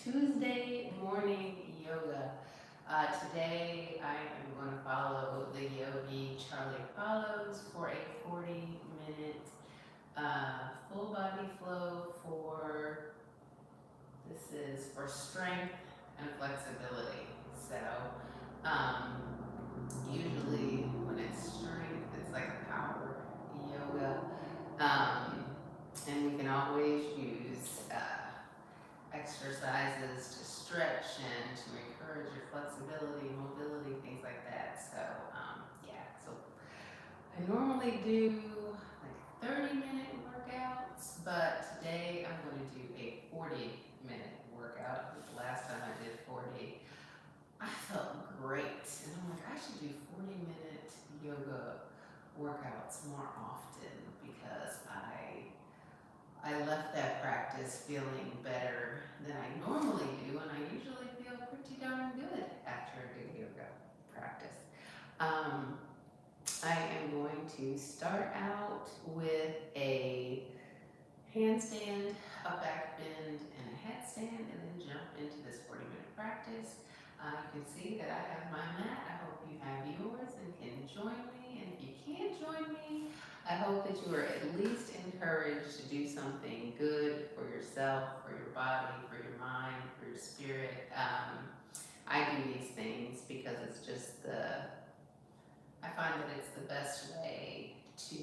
Tuesday morning yoga. Today I am going to follow the yogi Charlie follows for a 40-minute full body flow this is for strength and flexibility. So usually when it's strength, it's like a power yoga. And we can always use exercises to stretch and to encourage your flexibility, mobility, things like that. So, so I normally do like 30-minute workouts, but today I'm going to do a 40-minute workout. The last time I did 40, I felt great. And I'm like, I should do 40-minute yoga workouts more often because I left that practice feeling better than I normally do, and I usually feel pretty darn good after a good yoga practice. I am going to start out with a handstand, a back bend, and a headstand, and then jump into this 40-minute practice. You can see that I have my mat. I hope you have yours and can join me. And if you can't join me, I hope that you are at least encouraged to do something good for yourself, for your body, for your mind, for your spirit. I do these things because I find that it's the best way to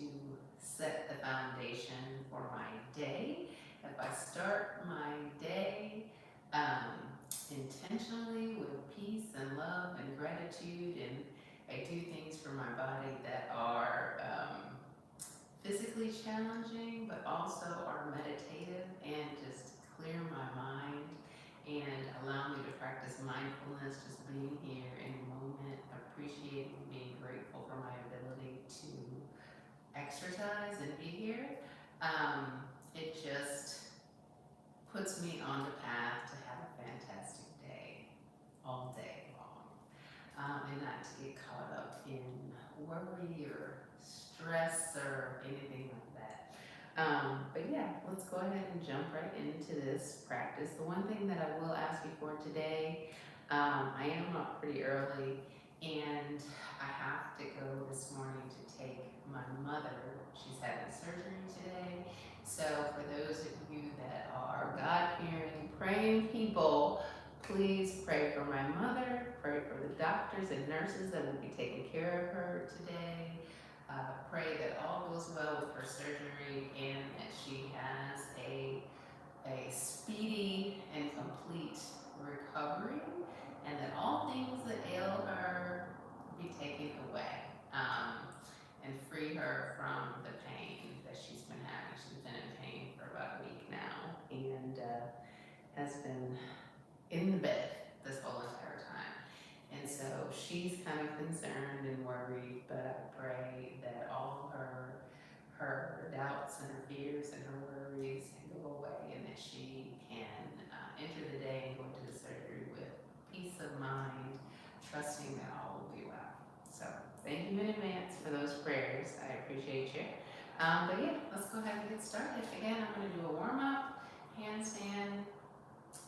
set the foundation for my day. If I start my day intentionally with peace and love and gratitude, and I do things for my body that are physically challenging, but also are meditative and just clear my mind and allow me to practice mindfulness, just being here in the moment, appreciating, being grateful for my ability to exercise and be here. It just puts me on the path to have a fantastic day all day long, and not to get caught up in worry or stress or anything like that. But yeah, let's go ahead and jump right into this practice. The one thing that I will ask you for today, I am up pretty early and I have to go this morning to take my mother. She's having surgery today. So for those of you that are God-fearing, praying people, please pray for my mother, pray for the doctors and nurses that will be taking care of her today. Pray that all goes well with her surgery and that she has a speedy and complete recovery, and that all things that ail her be taken away, and free her from the pain that she's been having. She's been in pain for about a week now and has been in the bed this whole entire time. And so she's kind of concerned and worried, but I pray that all her doubts and her fears and her worries can go away, and that she can enter the day and go into the surgery with peace of mind, trusting that all will be well. So thank you in advance for those prayers. I appreciate you. But yeah, let's go ahead and get started. Again, I'm going to do a warm-up, handstand,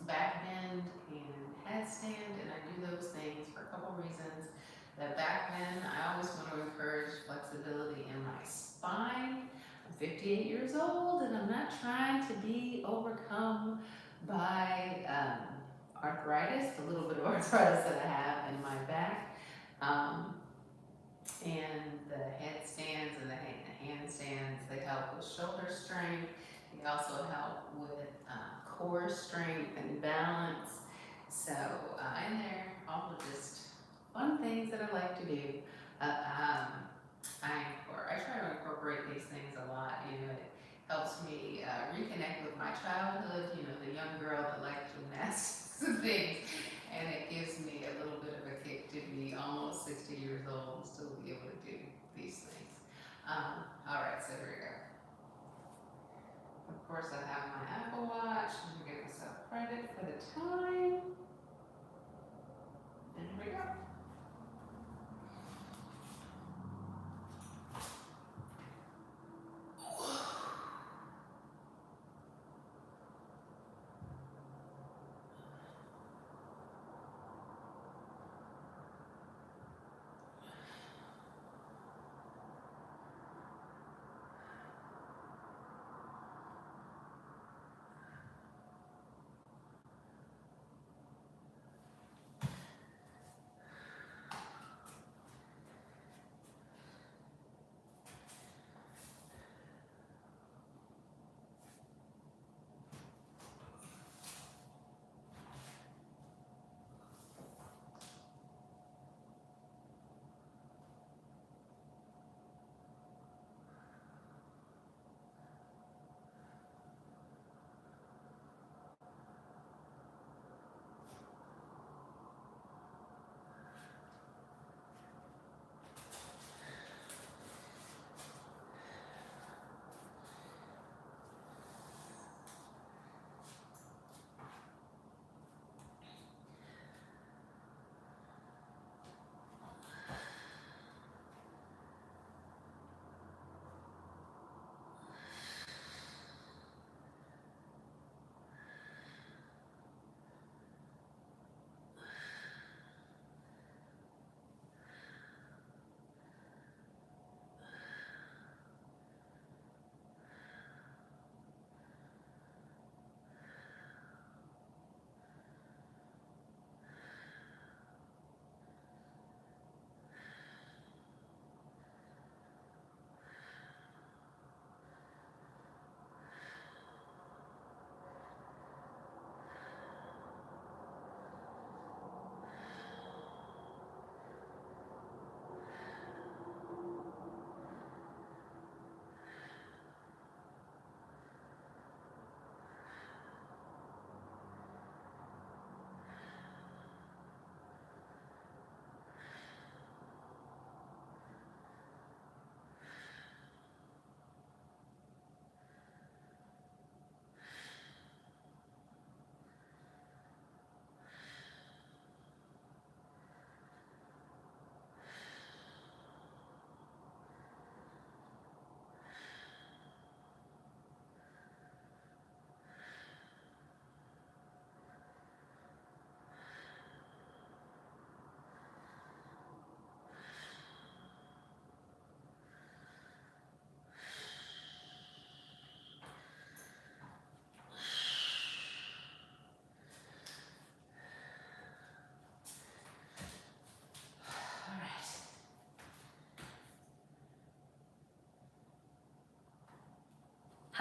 back bend, and headstand, and I do those things for a couple reasons. The back bend, I always want to encourage flexibility in my spine. I'm 58 years old and I'm not trying to be overcome by arthritis, the little bit of arthritis that I have in my back. And the headstands and the handstands, they help with shoulder strength. They also help with core strength and balance. So in there, all the just fun things that I like to do. I try to incorporate these things a lot. You know, it helps me reconnect with my childhood. You know, the young girl that liked gymnastics and things. And it gives me a little bit of a kick to be almost 60 years old and still be able to do these things. All right, so here we go. Of course, I have my Apple Watch. I'm gonna give myself credit for the time. And here we go.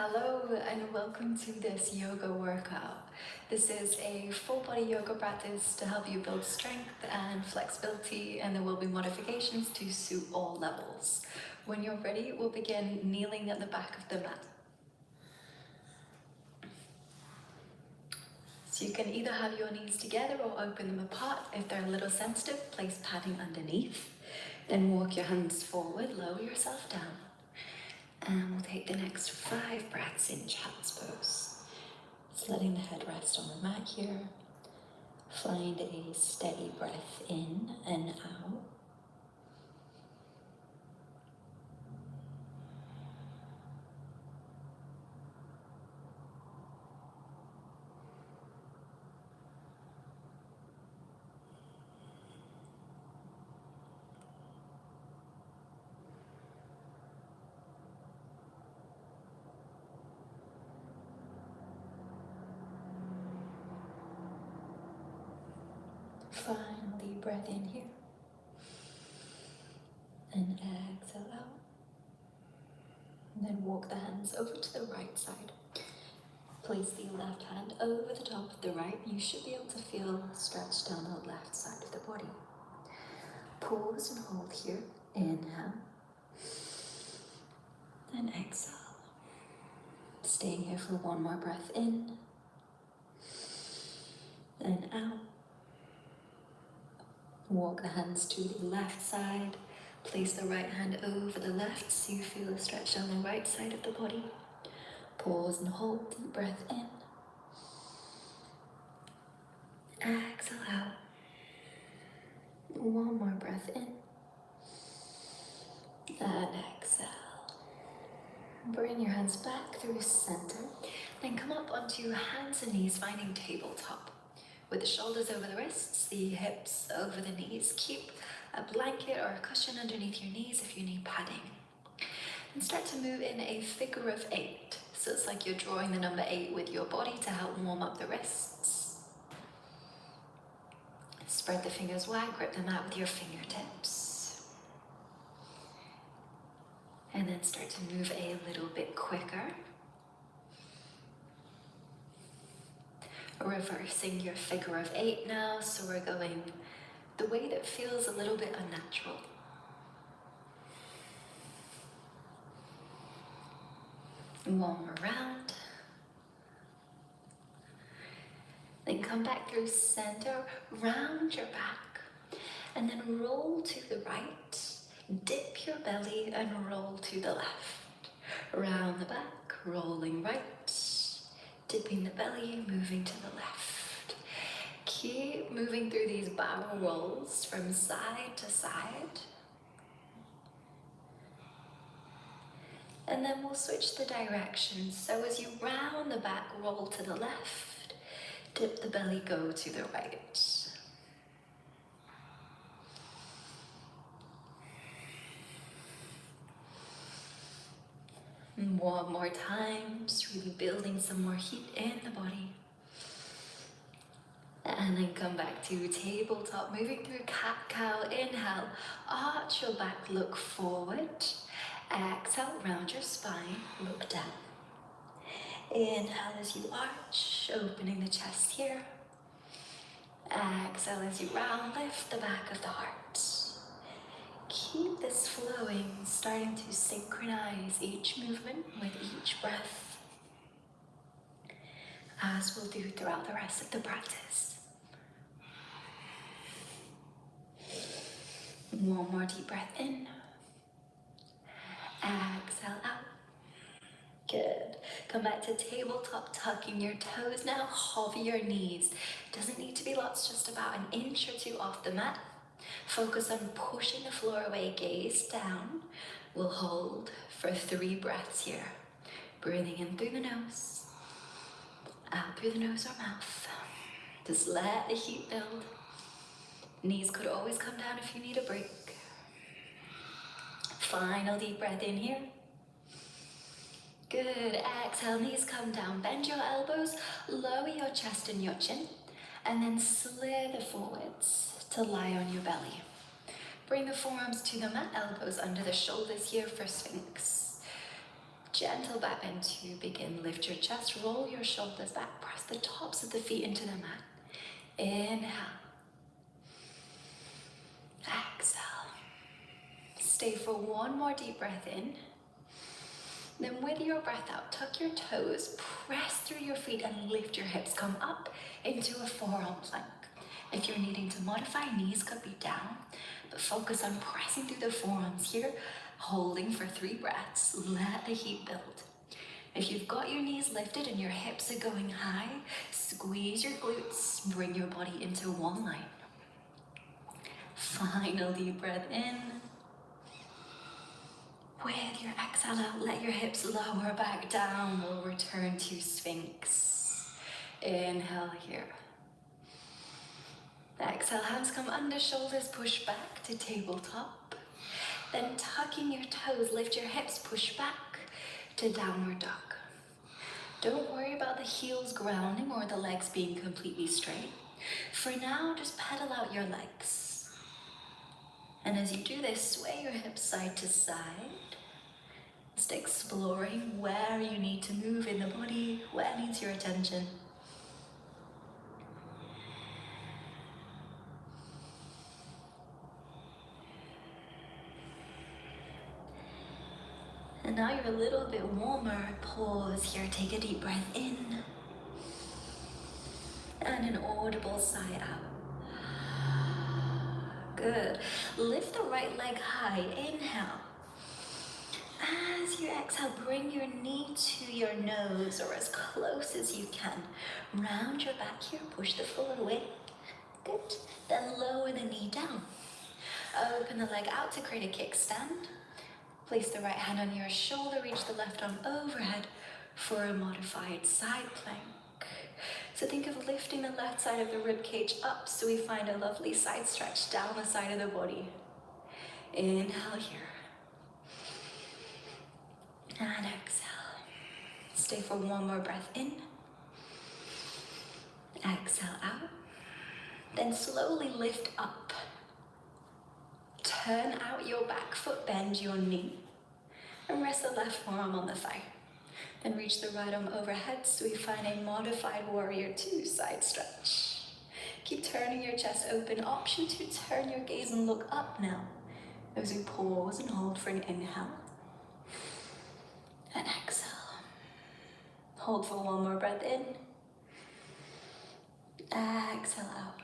Hello and welcome to this yoga workout. This is a full body yoga practice to help you build strength and flexibility, and there will be modifications to suit all levels. When you're ready, we'll begin kneeling at the back of the mat. So you can either have your knees together or open them apart. If they're a little sensitive, place padding underneath. Then walk your hands forward, lower yourself down. And we'll take the next 5 breaths in child's pose. Just letting the head rest on the mat here. Find a steady breath in and out. Final deep breath in here. And exhale out. And then walk the hands over to the right side. Place the left hand over the top of the right. You should be able to feel stretch down the left side of the body. Pause and hold here. Inhale. And exhale. Staying here for one more breath in. And out. Walk the hands to the left side. Place the right hand over the left so you feel a stretch down the right side of the body. Pause and hold, deep breath in. Exhale out. One more breath in. And exhale. Bring your hands back through center. Then come up onto hands and knees, finding tabletop. With the shoulders over the wrists, the hips over the knees. Keep a blanket or a cushion underneath your knees if you need padding. And start to move in a figure of 8. So it's like you're drawing the number 8 with your body to help warm up the wrists. Spread the fingers wide, grip the mat with your fingertips. And then start to move a little bit quicker. Reversing your figure of 8 now, so we're going the way that feels a little bit unnatural. One more round. Then come back through center, round your back, and then roll to the right. Dip your belly and roll to the left. Round the back, rolling right. Dipping the belly, moving to the left. Keep moving through these barrel rolls from side to side. And then we'll switch the direction. So as you round the back, roll to the left. Dip the belly, go to the right. And one more time, just really building some more heat in the body. And then come back to tabletop, moving through cat-cow. Inhale, arch your back, look forward. Exhale, round your spine, look down. Inhale as you arch, opening the chest here. Exhale as you round, lift the back of the heart. Keep this flowing, starting to synchronize each movement with each breath, as we'll do throughout the rest of the practice. One more deep breath in. Exhale out. Good. Come back to tabletop, tucking your toes now, hover your knees. Doesn't need to be lots, just about an inch or 2 off the mat. Focus on pushing the floor away, gaze down. We'll hold for 3 breaths here. Breathing in through the nose, out through the nose or mouth. Just let the heat build. Knees could always come down if you need a break. Final deep breath in here. Good. Exhale, knees come down. Bend your elbows, lower your chest and your chin, and then slither forwards to lie on your belly. Bring the forearms to the mat, elbows under the shoulders here for Sphinx. Gentle back bend to begin. Lift your chest, roll your shoulders back, press the tops of the feet into the mat. Inhale. Exhale. Stay for one more deep breath in. Then with your breath out, tuck your toes, press through your feet and lift your hips. Come up into a forearm plank. If you're needing to modify, knees could be down, but focus on pressing through the forearms here, holding for 3 breaths. Let the heat build. If you've got your knees lifted and your hips are going high, squeeze your glutes, bring your body into one line. Final deep breath in. With your exhale out, let your hips lower back down. We'll return to Sphinx. Inhale here. Exhale, hands come under shoulders, push back to tabletop. Then tucking your toes, lift your hips, push back to downward dog. Don't worry about the heels grounding or the legs being completely straight. For now, just pedal out your legs. And as you do this, sway your hips side to side. Just exploring where you need to move in the body, where needs your attention. And now you're a little bit warmer. Pause here, take a deep breath in. And an audible sigh out. Good. Lift the right leg high. Inhale. As you exhale, bring your knee to your nose or as close as you can. Round your back here, push the floor away. Good. Then lower the knee down. Open the leg out to create a kickstand. Place the right hand on your shoulder, reach the left arm overhead for a modified side plank. So think of lifting the left side of the rib cage up so we find a lovely side stretch down the side of the body. Inhale here. And exhale. Stay for one more breath in. Exhale out. Then slowly lift up. Turn out your back foot, bend your knee. And rest the left forearm on the thigh. Then reach the right arm overhead so we find a modified warrior 2 side stretch. Keep turning your chest open. Option to turn your gaze and look up now as we pause and hold for an inhale. And exhale. Hold for one more breath in. Exhale out.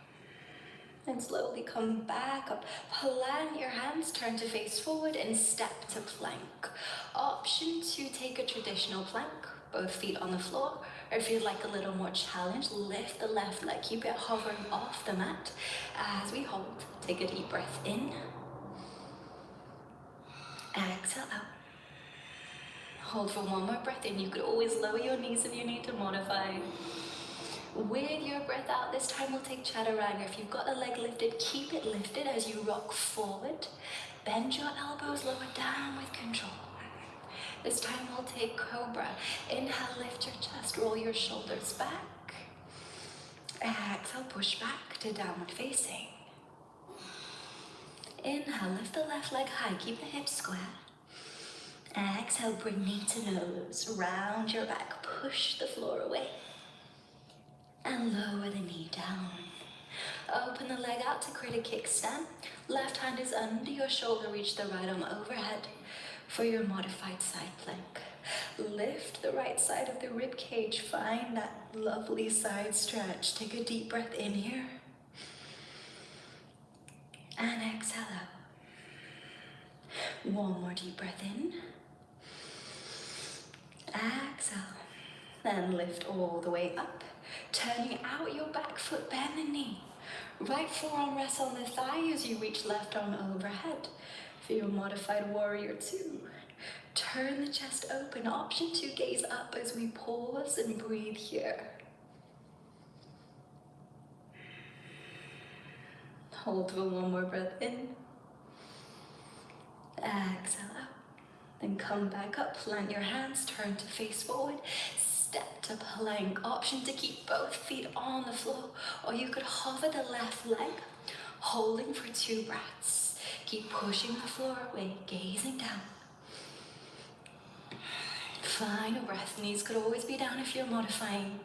And slowly come back up. Plant your hands, turn to face forward and step to plank. Option to take a traditional plank, both feet on the floor, or if you'd like a little more challenge, lift the left leg, keep it hovering off the mat. As we hold, take a deep breath in. Exhale out. Hold for one more breath in. You could always lower your knees if you need to modify. With your breath out, this time we'll take chaturanga. If you've got the leg lifted, keep it lifted as you rock forward. Bend your elbows, lower down with control. This time we'll take cobra. Inhale, lift your chest, roll your shoulders back. Exhale, push back to downward facing. Inhale, lift the left leg high, keep the hips square. Exhale, bring knee to nose, round your back, push the floor away. And lower the knee down. Open the leg out to create a kickstand. Left hand is under your shoulder, reach the right arm overhead for your modified side plank. Lift the right side of the rib cage, find that lovely side stretch. Take a deep breath in here. And exhale out. One more deep breath in. Exhale. Then lift all the way up. Turning out your back foot, bend the knee. Right forearm rests on the thigh as you reach left arm overhead for your modified warrior 2. Turn the chest open. Option to gaze up as we pause and breathe here. Hold for one more breath in. Exhale out. Then come back up, plant your hands, turn to face forward. Step to plank. Option to keep both feet on the floor, or you could hover the left leg, holding for 2 breaths. Keep pushing the floor away, gazing down. Final breath, knees could always be down if you're modifying.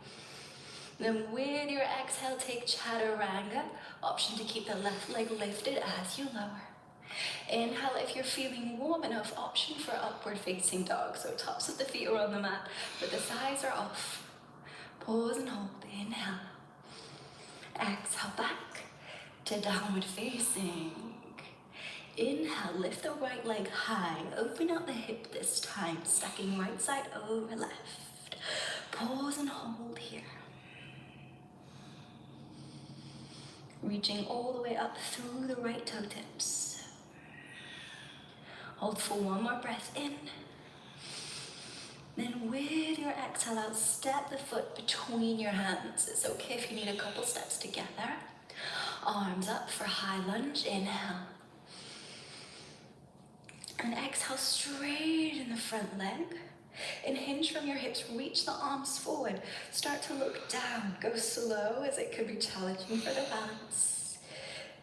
Then with your exhale, take chaturanga. Option to keep the left leg lifted as you lower. Inhale if you're feeling warm enough. Option for upward facing dog. So tops of the feet are on the mat, but the thighs are off. Pause and hold. Inhale. Exhale back to downward facing. Inhale, lift the right leg high. Open out the hip this time, stacking right side over left. Pause and hold here. Reaching all the way up through the right toe tips. Hold for one more breath in. Then with your exhale out, step the foot between your hands. It's okay if you need a couple steps together. Arms up for high lunge, inhale. And exhale, straighten the front leg. And hinge from your hips, reach the arms forward. Start to look down. Go slow as it could be challenging for the balance.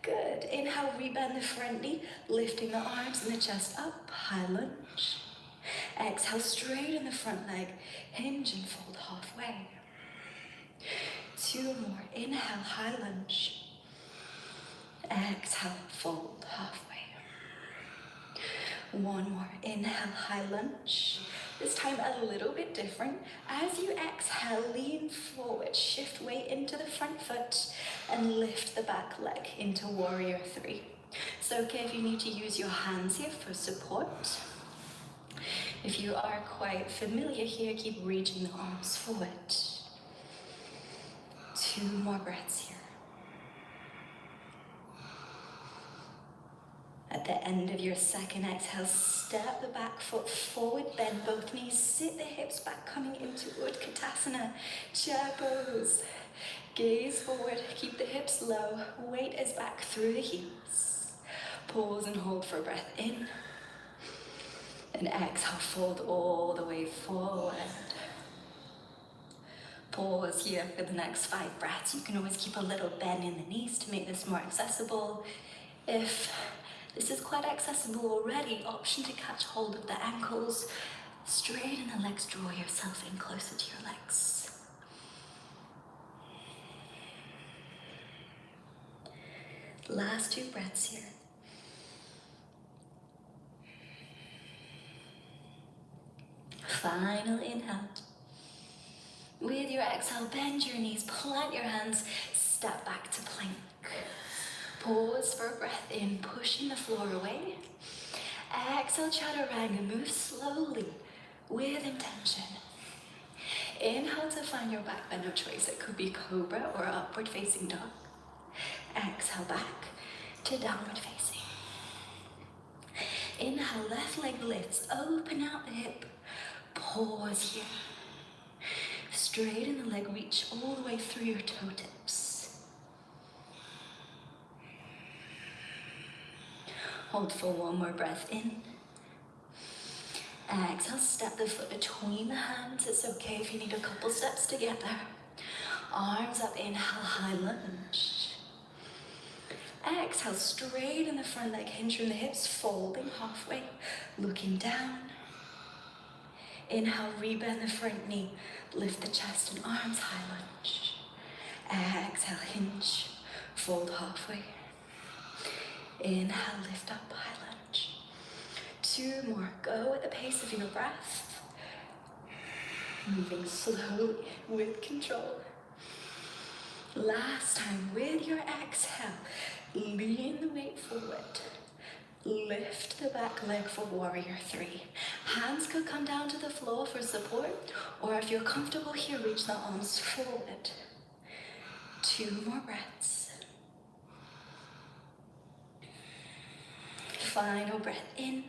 Good. Inhale, rebend the front knee, lifting the arms and the chest up, high lunge. Exhale, straighten the front leg, hinge and fold halfway. 2 more. Inhale, high lunge. Exhale, fold halfway. 1 more. Inhale, high lunge. This time a little bit different. As you exhale, lean forward, shift weight into the front foot and lift the back leg into warrior 3. It's okay if you need to use your hands here for support. If you are quite familiar here, keep reaching the arms forward. 2 more breaths here. At the end of your second exhale, step the back foot forward, bend both knees, sit the hips back, coming into Utkatasana, chair pose. Gaze forward, keep the hips low, weight is back through the heels. Pause and hold for breath in. And exhale, fold all the way forward. Pause here for the next 5 breaths. You can always keep a little bend in the knees to make this more accessible. If this is quite accessible already, option to catch hold of the ankles. Straighten the legs, draw yourself in closer to your legs. Last 2 breaths here. Final inhale. With your exhale, bend your knees, plant your hands, step back to plank. Pause for a breath in, pushing the floor away. Exhale, chaturanga, move slowly with intention. Inhale to find your back bend of choice. It could be cobra or upward facing dog. Exhale back to downward facing. Inhale, left leg lifts, open out the hip. Pause here. Straighten the leg, reach all the way through your toe tips. Hold for 1 more breath in. Exhale, step the foot between the hands. It's okay if you need a couple steps together. Arms up, inhale, high lunge. Exhale, straighten the front leg, hinge from the hips, folding halfway, looking down. Inhale, rebend the front knee, lift the chest and arms, high lunge. Exhale, hinge, fold halfway. Inhale, lift up, high lunge. 2 more, go at the pace of your breath. Moving slowly with control. Last time, with your exhale, lean the weight forward. Lift the back leg for warrior 3. Hands could come down to the floor for support, or if you're comfortable here, reach the arms forward. 2 more breaths. Final breath in.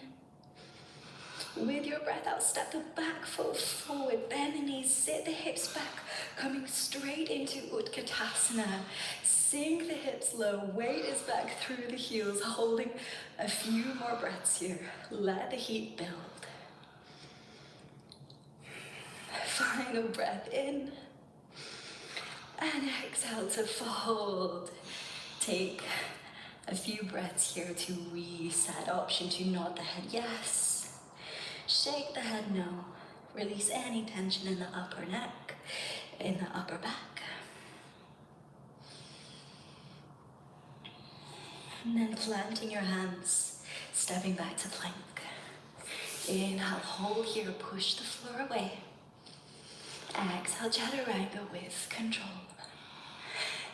With your breath out, step the back foot forward, bend the knees, sit the hips back, coming straight into Utkatasana. Sink the hips low, weight is back through the heels, holding a few more breaths here. Let the heat build. Final breath in. And exhale to fold. Take a few breaths here to reset. Option to nod the head yes. Shake the head no. Release any tension in the upper neck, in the upper back. And then planting your hands, stepping back to plank. Inhale, hold here, push the floor away. Exhale, chaturanga with control.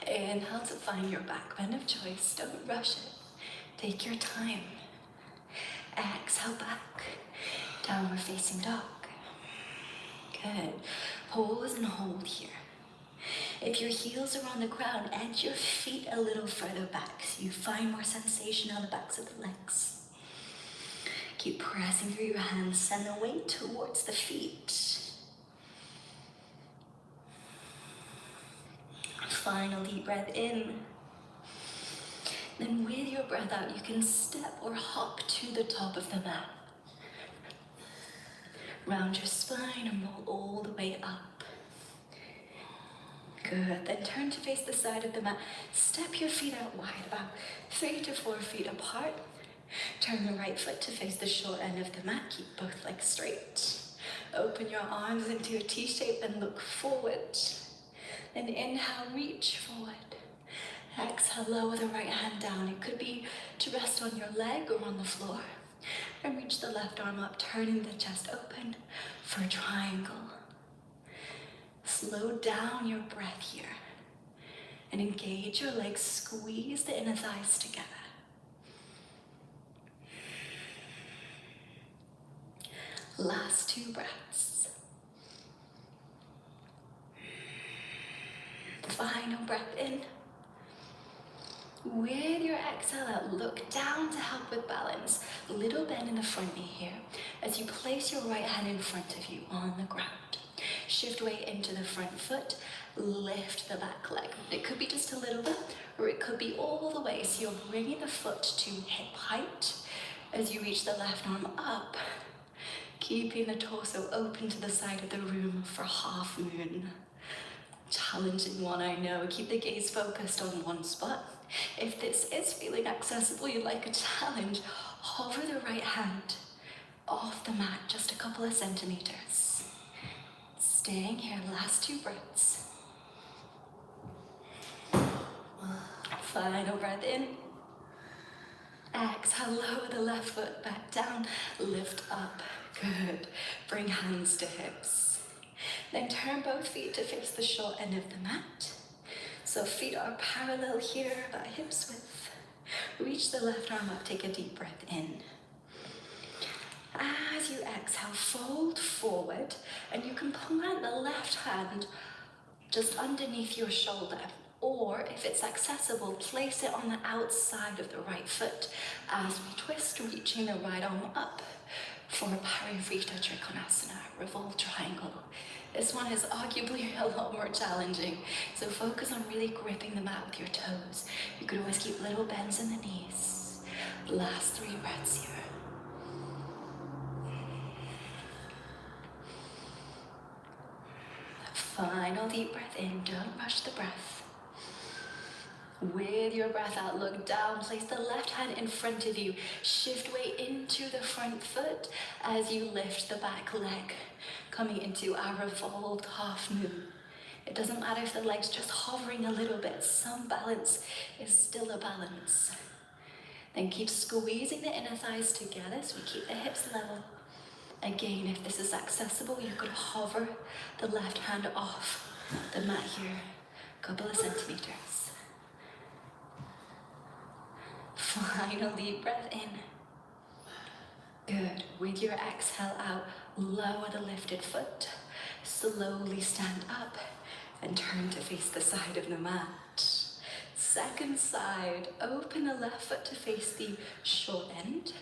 Inhale to find your back bend of choice. Don't rush it. Take your time. Exhale back. Downward facing dog. Good. Pause and hold here. If your heels are on the ground, edge your feet a little further back so you find more sensation on the backs of the legs. Keep pressing through your hands. Send the weight towards the feet. Final deep breath in. Then with your breath out, you can step or hop to the top of the mat. Round your spine and roll all the way up. Good. Then turn to face the side of the mat. Step your feet out wide, about 3 to 4 feet apart. Turn the right foot to face the short end of the mat. Keep both legs straight. Open your arms into a T shape and look forward. Then inhale, reach forward. Exhale, lower the right hand down. It could be to rest on your leg or on the floor. And reach the left arm up, turning the chest open for a triangle. Slow down your breath here. And engage your legs, squeeze the inner thighs together. Last 2 breaths. Final breath in. With your exhale out, look down to help with balance. Little bend in the front knee here as you place your right hand in front of you on the ground. Shift weight into the front foot, lift the back leg. It could be just a little bit, or it could be all the way. So you're bringing the foot to hip height as you reach the left arm up, keeping the torso open to the side of the room for half moon. Challenging one, I know. Keep the gaze focused on one spot. If this is feeling accessible, you'd like a challenge, hover the right hand off the mat just a couple of centimeters. Staying here, last 2 breaths. Final breath in. Exhale, lower the left foot back down, lift up. Good. Bring hands to hips. Then turn both feet to face the short end of the mat. So feet are parallel here, about hips width. Reach the left arm up, take a deep breath in. As you exhale, fold forward, and you can plant the left hand just underneath your shoulder. Or, if it's accessible, place it on the outside of the right foot as we twist, reaching the right arm up for a Parivrita Trikonasana, revolve triangle. This one is arguably a lot more challenging, so focus on really gripping the mat with your toes. You could always keep little bends in the knees. Last 3 breaths here. Final deep breath in, don't rush the breath. With your breath out, look down, place the left hand in front of you. Shift weight into the front foot as you lift the back leg, coming into our revolved half moon. It doesn't matter if the leg's just hovering a little bit, some balance is still a balance. Then keep squeezing the inner thighs together so we keep the hips level. Again, if this is accessible, you could hover the left hand off the mat here, a couple of centimeters. Final deep breath in. Good. With your exhale out, lower the lifted foot. Slowly stand up and turn to face the side of the mat. Second side, open the left foot to face the short end.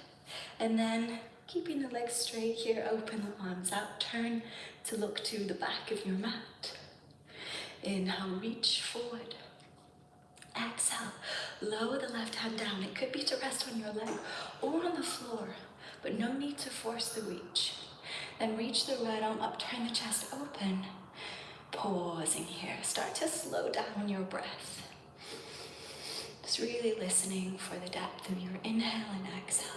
And then, keeping the legs straight here, open the arms out. Turn to look to the back of your mat. Inhale, reach forward. Exhale, lower the left hand down. It could be to rest on your leg or on the floor, but no need to force the reach. Then reach the right arm up, turn the chest open. Pausing here. Start to slow down your breath. Just really listening for the depth of your inhale and exhale.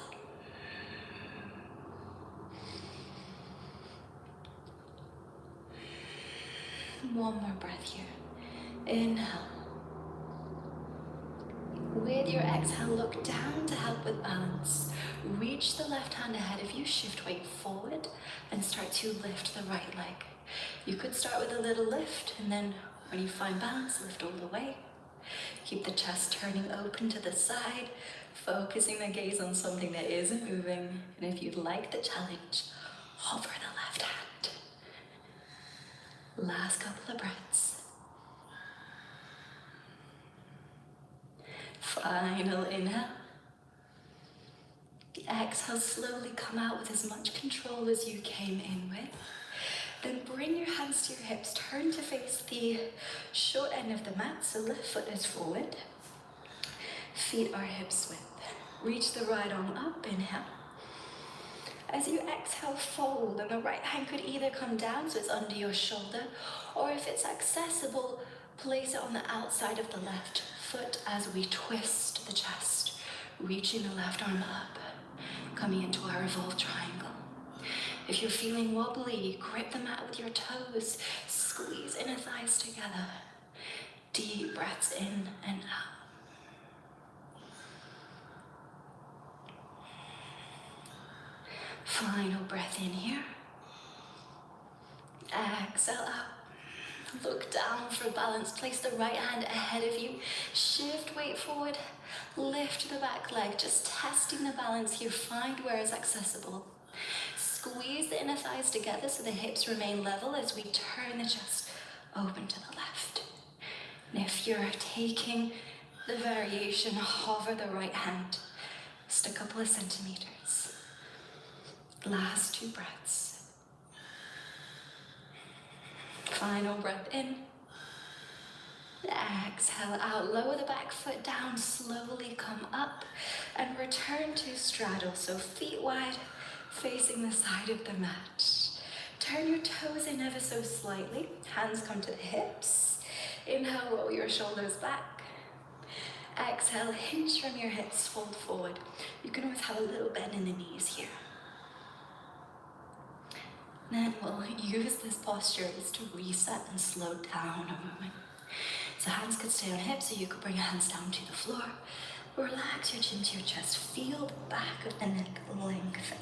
One more breath here. Inhale. With your exhale, look down to help with balance. Reach the left hand ahead of you, shift weight forward, and start to lift the right leg. You could start with a little lift, and then when you find balance, lift all the way. Keep the chest turning open to the side, focusing the gaze on something that isn't moving. And if you'd like the challenge, hover the left hand. Last couple of breaths. Final inhale. Exhale, slowly come out with as much control as you came in with. Then bring your hands to your hips, turn to face the short end of the mat, so left foot is forward. Feet are hips width. Reach the right arm up, inhale. As you exhale, fold, and the right hand could either come down so it's under your shoulder, or if it's accessible, place it on the outside of the left foot as we twist the chest, reaching the left arm up, coming into our revolved triangle. If you're feeling wobbly, grip the mat with your toes, squeeze inner thighs together. Deep breaths in and out. Final breath in here. Exhale out. Look down for balance. Place the right hand ahead of you. Shift weight forward. Lift the back leg. Just testing the balance here. Find where is accessible. Squeeze the inner thighs together so the hips remain level as we turn the chest open to the left. And if you're taking the variation, hover the right hand just a couple of centimeters. Last 2 breaths. Final breath in. Exhale out, lower the back foot down, slowly come up and return to straddle. So feet wide, facing the side of the mat. Turn your toes in ever so slightly. Hands come to the hips. Inhale, roll your shoulders back. Exhale, hinge from your hips, fold forward. You can always have a little bend in the knees here. Then we'll use this posture just to reset and slow down a moment. So hands could stay on hips, or you could bring your hands down to the floor. Relax your chin to your chest. Feel the back of the neck lengthen.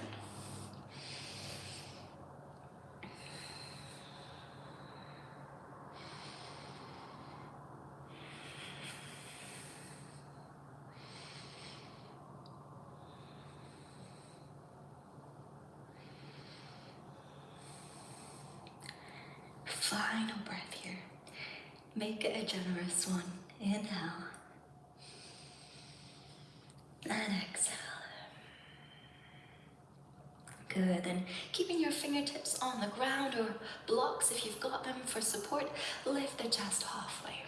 Final breath here. Make it a generous one. Inhale. And exhale. Good, and keeping your fingertips on the ground or blocks if you've got them for support, lift the chest halfway.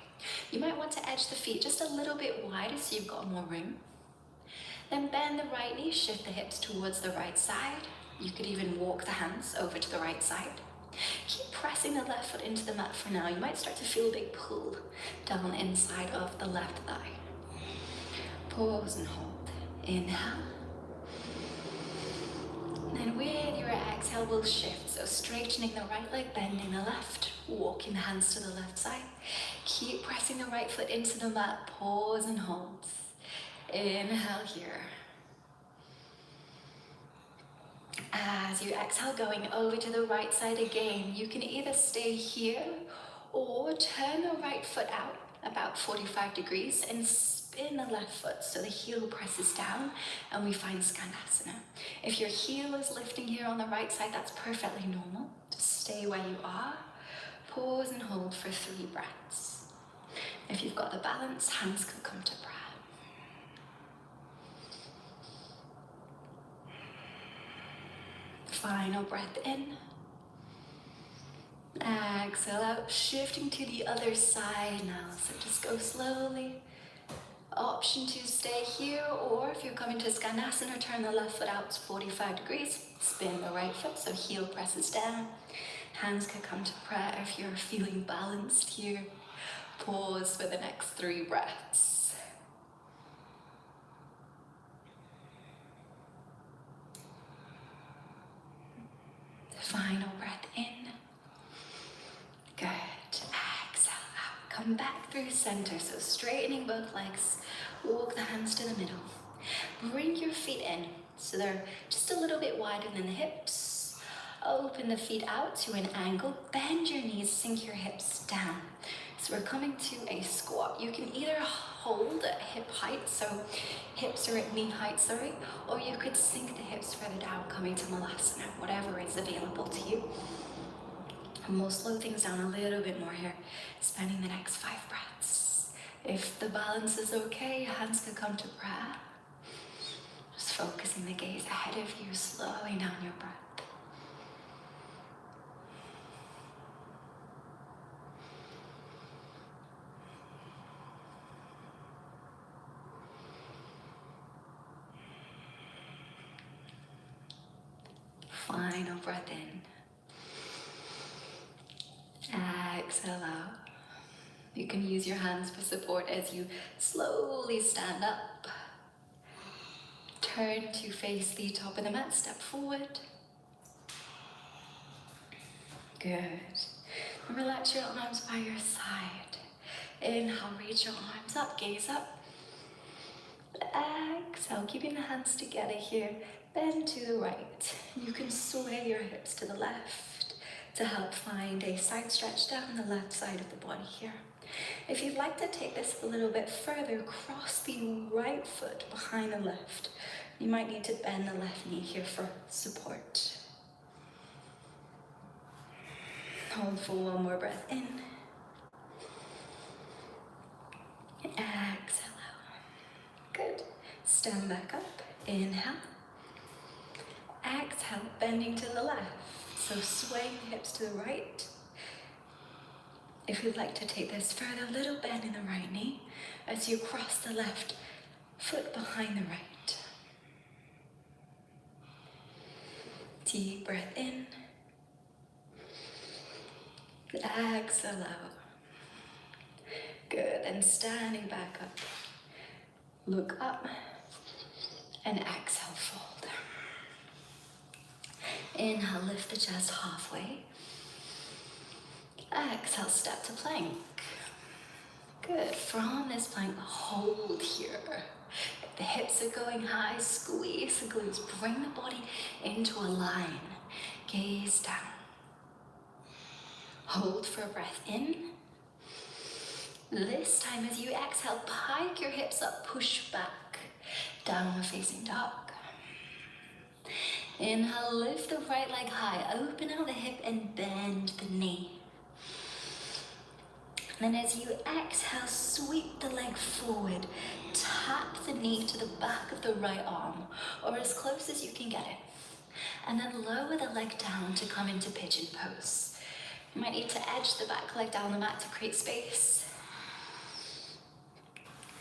You might want to edge the feet just a little bit wider so you've got more room. Then bend the right knee, shift the hips towards the right side. You could even walk the hands over to the right side. Keep pressing the left foot into the mat for now. You might start to feel a big pull down inside of the left thigh. Pause and hold. Inhale. Then with your exhale, we'll shift. So straightening the right leg, bending the left, walking the hands to the left side. Keep pressing the right foot into the mat. Pause and hold. Inhale here. As you exhale, going over to the right side again, you can either stay here or turn the right foot out about 45 degrees and spin the left foot so the heel presses down and we find Skandasana. If your heel is lifting here on the right side, that's perfectly normal. Just stay where you are. Pause and hold for 3 breaths. If you've got the balance, hands could come to prayer. Final breath in. Exhale out, shifting to the other side now. So just go slowly. Option to stay here, or if you're coming to Skandasana, turn the left foot out 45 degrees. Spin the right foot so heel presses down. Hands can come to prayer if you're feeling balanced here. Pause for the next 3 breaths. Final breath in. Good. come back through center, so straightening both legs. Walk the hands to the middle. Bring your feet in, so they're just a little bit wider than the hips. Open the feet out to an angle. Bend your knees, sink your hips down. So we're coming to a squat. You can either hold at hip height, so hips are at knee height, or you could sink the hips further down, coming to Malasana, whatever is available to you. And we'll slow things down a little bit more here, spending the next 5 breaths. If the balance is okay, hands can come to prayer. Just focusing the gaze ahead of you, slowing down your breath. Final breath in. Exhale out. You can use your hands for support as you slowly stand up. Turn to face the top of the mat, step forward. Good. And relax your arms by your side. Inhale, reach your arms up, gaze up. Exhale, keeping the hands together here. Bend to the right. You can sway your hips to the left to help find a side stretch down the left side of the body here. If you'd like to take this a little bit further, cross the right foot behind the left. You might need to bend the left knee here for support. Hold for one more breath in. Exhale out. Good. Stand back up. Inhale. Exhale, bending to the left. So swaying the hips to the right. If you'd like to take this further, a little bend in the right knee as you cross the left foot behind the right. Deep breath in. Exhale out. Good, and standing back up. Look up and exhale, fold. Inhale, lift the chest halfway. Exhale, step to plank. Good, from this plank, hold here. If the hips are going high, squeeze the glutes, bring the body into a line. Gaze down. Hold for a breath in. This time as you exhale, pike your hips up, push back. Downward facing dog. Inhale, lift the right leg high, open out the hip and bend the knee. And then as you exhale, sweep the leg forward, tap the knee to the back of the right arm, or as close as you can get it. And then lower the leg down to come into pigeon pose. You might need to edge the back leg down the mat to create space.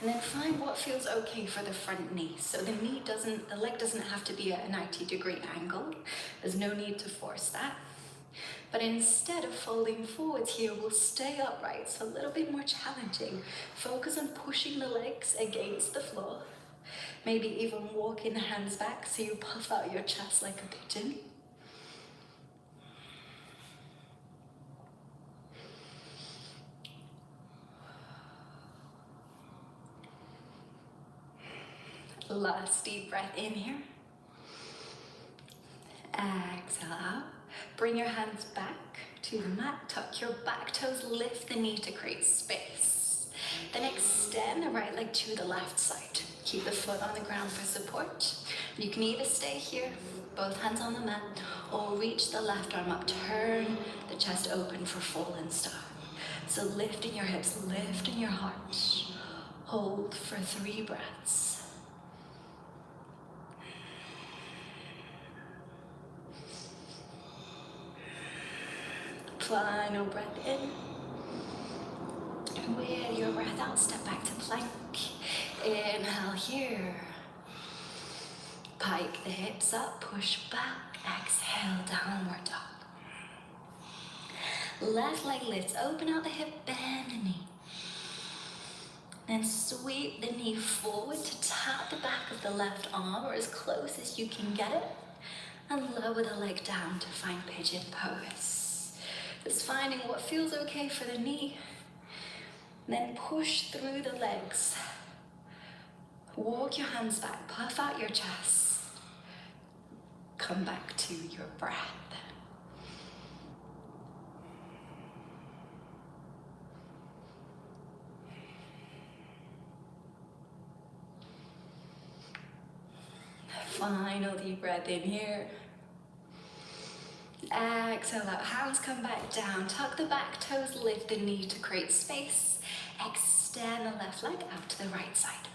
And then find what feels okay for the front knee. So the leg doesn't have to be at a 90-degree angle. There's no need to force that. But instead of folding forwards here, we'll stay upright. So a little bit more challenging. Focus on pushing the legs against the floor. Maybe even walking the hands back so you puff out your chest like a pigeon. Last deep breath in here. Exhale out. Bring your hands back to the mat. Tuck your back toes, lift the knee to create space. Then extend the right leg to the left side. Keep the foot on the ground for support. You can either stay here, both hands on the mat, or reach the left arm up. Turn the chest open for fallen star. So lifting your hips, lifting your heart. Hold for 3 breaths. Final breath in. And with your breath out, step back to plank. Inhale here. Pike the hips up, push back. Exhale, downward dog. Left leg lifts, open out the hip, bend the knee. Then sweep the knee forward to tap the back of the left arm, or as close as you can get it. And lower the leg down to find pigeon pose. Just finding what feels okay for the knee. Then push through the legs. Walk your hands back, puff out your chest. Come back to your breath. Final deep breath in here. Exhale out, hands come back down. Tuck the back toes, lift the knee to create space. Extend the left leg out to the right side.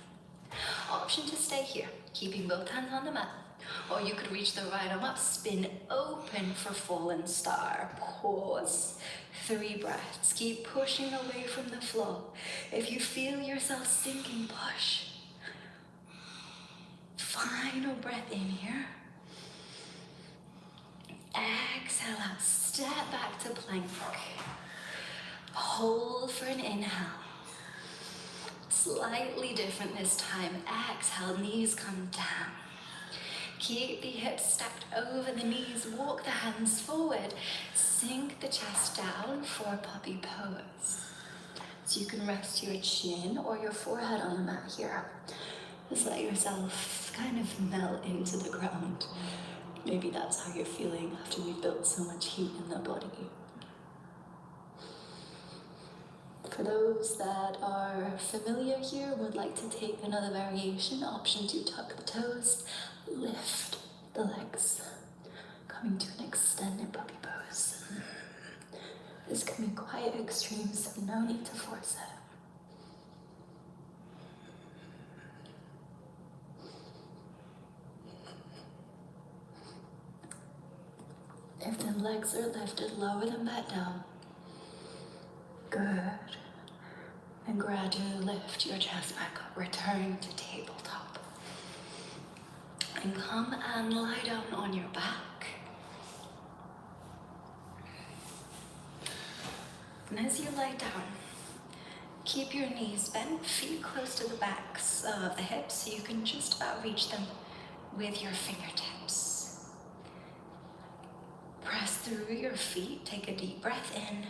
Option to stay here, keeping both hands on the mat. Or you could reach the right arm up, spin open for fallen star. Pause. 3 breaths. Keep pushing away from the floor. If you feel yourself sinking, push. Final breath in here. Exhale out, step back to plank. Hold for an inhale. Slightly different this time. Exhale, knees come down. Keep the hips stacked over the knees, walk the hands forward. Sink the chest down for puppy pose. So you can rest your chin or your forehead on the mat here. Just let yourself kind of melt into the ground. Maybe that's how you're feeling after you've built so much heat in the body. For those that are familiar here, would like to take another variation, option to tuck the toes, lift the legs, coming to an extended puppy pose. This can be quite extreme, so no need to force it. If the legs are lifted, lower them back down. Good. And gradually lift your chest back up. Return to tabletop. And come and lie down on your back. And as you lie down, keep your knees bent, feet close to the backs of the hips so you can just about reach them with your fingertips. Press through your feet, take a deep breath in.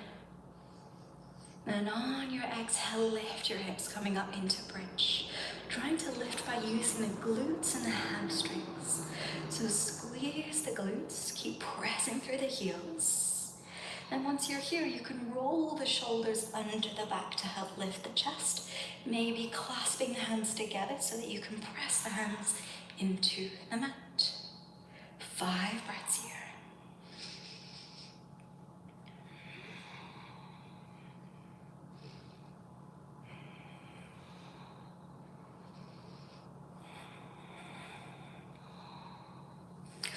And on your exhale, lift your hips coming up into bridge. Trying to lift by using the glutes and the hamstrings. So squeeze the glutes, keep pressing through the heels. And once you're here, you can roll the shoulders under the back to help lift the chest. Maybe clasping the hands together so that you can press the hands into the mat. 5 breaths here.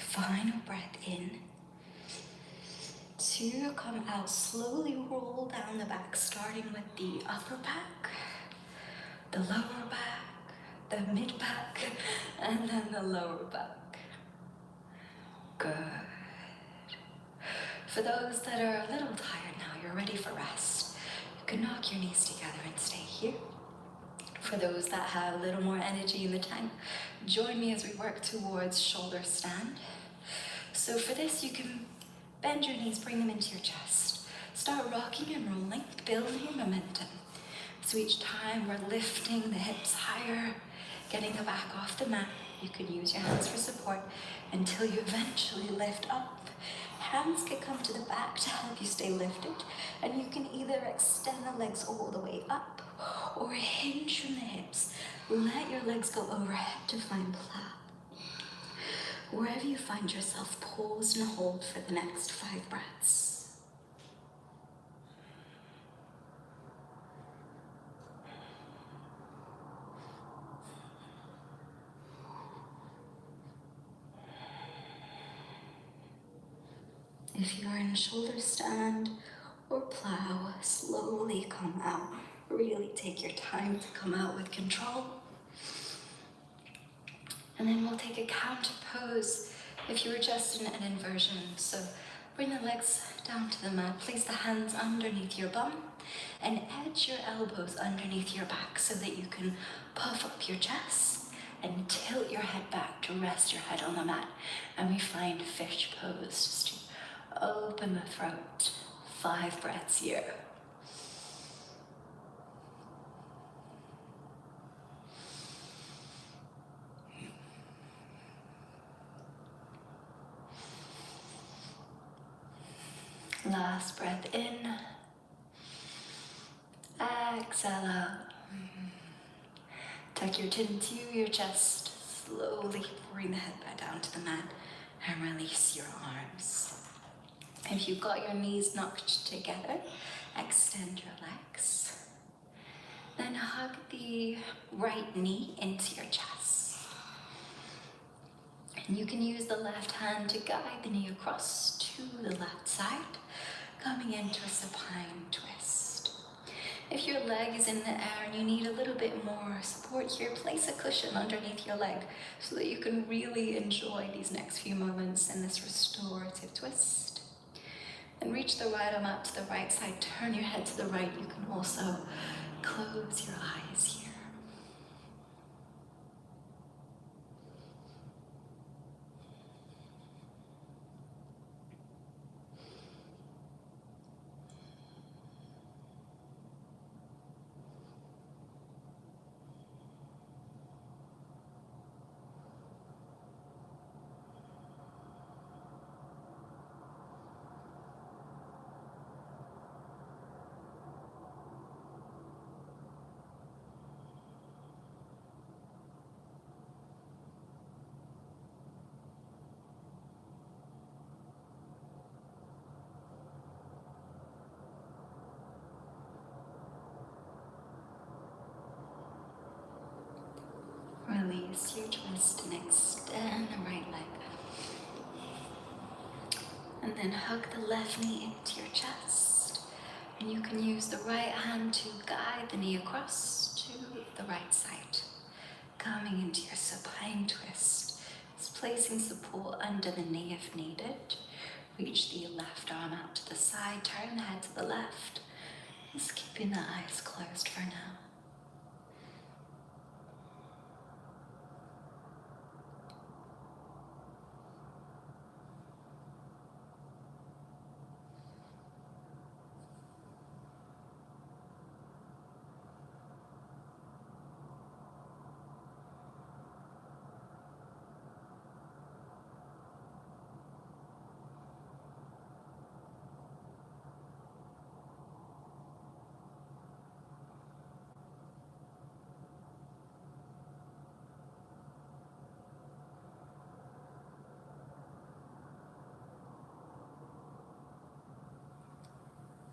Final breath in. 2, come out, slowly roll down the back, starting with the upper back, the lower back, the mid back, and then the lower back. Good. For those that are a little tired now, you're ready for rest. You can knock your knees together and stay here. For those that have a little more energy in the tank, join me as we work towards shoulder stand. So for this, you can bend your knees, bring them into your chest. Start rocking and rolling, building your momentum. So each time we're lifting the hips higher, getting the back off the mat. You can use your hands for support until you eventually lift up. Hands can come to the back to help you stay lifted. And you can either extend the legs all the way up or hinge from the hips. Let your legs go overhead to find plow. Wherever you find yourself, pause and hold for the next 5 breaths. If you're in shoulder stand or plow, slowly come out. Really take your time to come out with control. And then we'll take a counter pose if you were just in an inversion. So bring the legs down to the mat, place the hands underneath your bum, and edge your elbows underneath your back so that you can puff up your chest and tilt your head back to rest your head on the mat. And we find fish pose, just to open the throat. 5 breaths here. last breath in. Exhale out. Tuck your chin to your chest. Slowly bring the head back down to the mat and release your arms. If you've got your knees knocked together, extend your legs. Then hug the right knee into your chest. And you can use the left hand to guide the knee across to the left side, coming into a supine twist. If your leg is in the air and you need a little bit more support here, place a cushion underneath your leg so that you can really enjoy these next few moments in this restorative twist. And reach the right arm out to the right side, turn your head to the right. You can also close your eyes here. Release your twist and extend the right leg. And then hug the left knee into your chest. And you can use the right hand to guide the knee across to the right side. Coming into your supine twist. Just placing support under the knee if needed. Reach the left arm out to the side, turn the head to the left. Just keeping the eyes closed for now.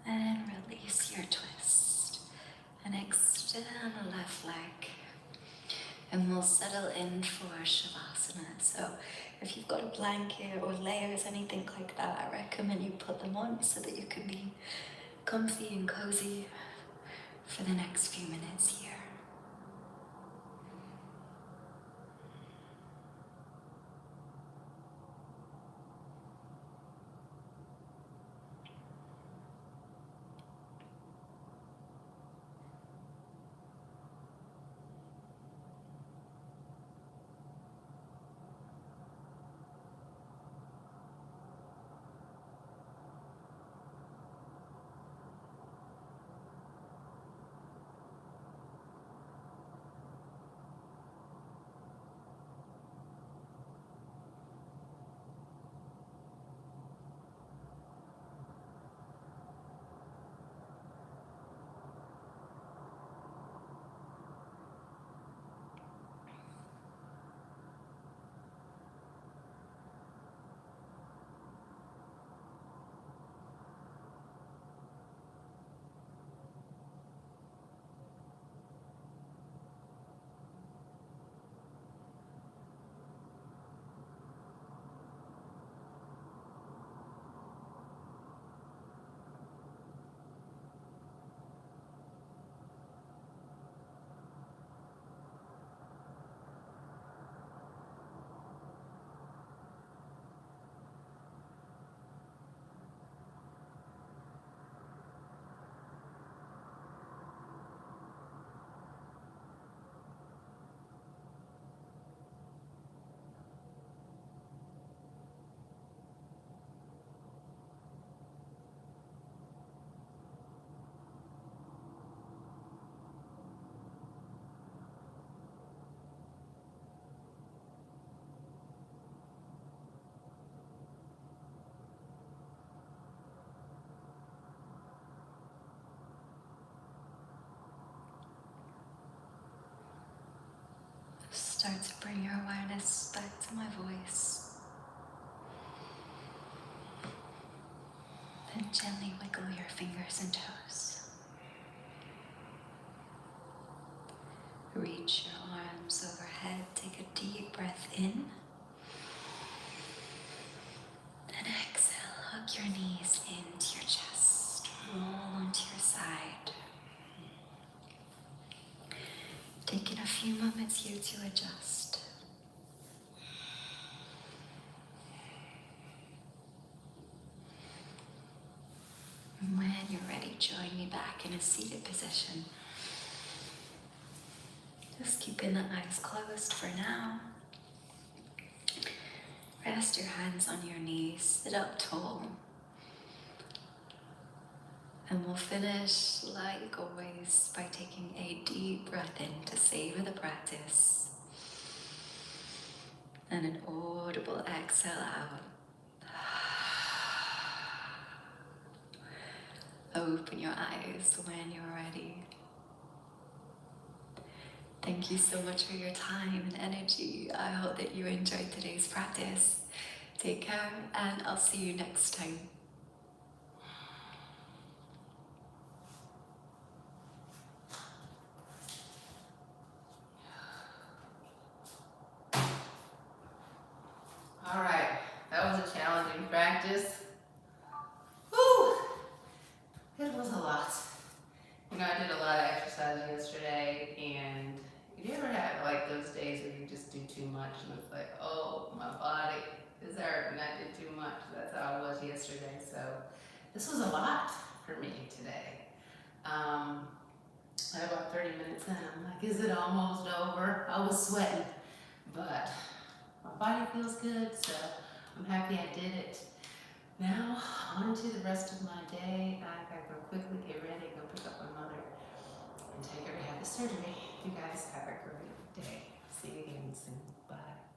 And release your twist. And extend the left leg. And we'll settle in for Shavasana. So if you've got a blanket or layers, anything like that, I recommend you put them on so that you can be comfy and cozy for the next few minutes here. Start to bring your awareness back to my voice. Then gently wiggle your fingers and toes. Reach your arms overhead. Take a deep breath in. And exhale, hug your knees into your chest. Roll onto your side. Taking a few moments here to adjust. And when you're ready, join me back in a seated position. Just keeping the eyes closed for now. Rest your hands on your knees, sit up tall. And we'll finish, like always, by taking a deep breath in to savor the practice. And an audible exhale out. Open your eyes when you're ready. Thank you so much for your time and energy. I hope that you enjoyed today's practice. Take care, and I'll see you next time. All right, that was a challenging practice. Whew, it was a lot. You know, I did a lot of exercise yesterday, and you ever have like those days where you just do too much and it's like, oh, my body is hurting, I did too much. That's how I was yesterday. So this was a lot for me today. At about 30 minutes in, I'm like, is it almost over? I was sweating, but my body feels good, so I'm happy I did it. Now, on to the rest of my day. I gotta go quickly get ready, go pick up my mother, and take her to have the surgery. You guys have a great day. See you again soon. Bye.